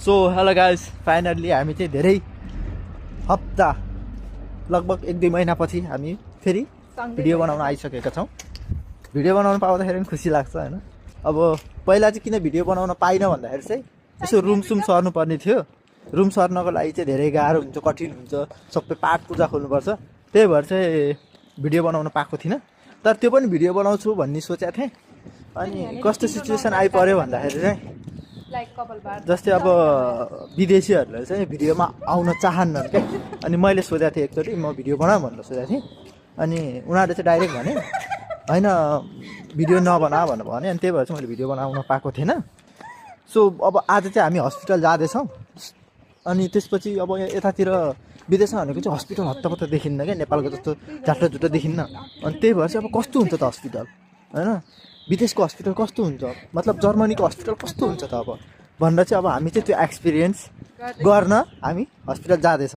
So hello guys, finally हामी चाहिँ धेरै हप्ता लगभग 1-2 महिनापछि हामी फेरि भिडियो बनाउन आइसकेका छौँ। भिडियो बनाउन पाउँदाखेरि पनि खुसी लाग्छ होइन। अब पहिला चाहिँ किन भिडियो बनाउन पाइनँ भन्दाखेरि चाहिँ यसो रुमसुम सर्नुपर्ने थियो। रुम सर्नको लागि चाहिँ धेरै गाह्रो हुन्छ, कठिन हुन्छ, सबै पाठ पूजा खोल्नुपर्छ। त्यही भएर चाहिँ भिडियो बनाउन पाएको थिइनँ। तर त्यो पनि भिडियो बनाउँछु भन्ने सोचेको थिएँ। अनि कस्तो सिचुएसन आइपऱ्यो भन्दाखेरि चाहिँ जस्तै अब विदेशीहरूलाई चाहिँ भिडियोमा आउन चाहन्नन् क्या। अनि मैले सोधेको थिएँ एकचोटि, म भिडियो बनाऊ भनेर सोधेको थिएँ। अनि उनीहरूले चाहिँ डाइरेक्ट भने होइन भिडियो नबना भनेर भने। अनि त्यही भएर चाहिँ मैले भिडियो बनाउन पाएको थिएन। सो अब आज चाहिँ हामी हस्पिटल जाँदैछौँ। अनि त्यसपछि अब यतातिर विदेशमा भनेको चाहिँ हस्पिटल हत्तपत्त देखिन्न क्या, नेपालको जस्तो झाटोझुटो देखिन्न। अनि त्यही भएर चाहिँ अब कस्तो हुन्छ त हस्पिटल होइन, विदेशको हस्पिटल कस्तो हुन्छ, मतलब जर्मनीको हस्पिटल कस्तो हुन्छ त अब भनेर चाहिँ अब हामी चाहिँ त्यो एक्सपिरियन्स गर्न हामी हस्पिटल जाँदैछौँ।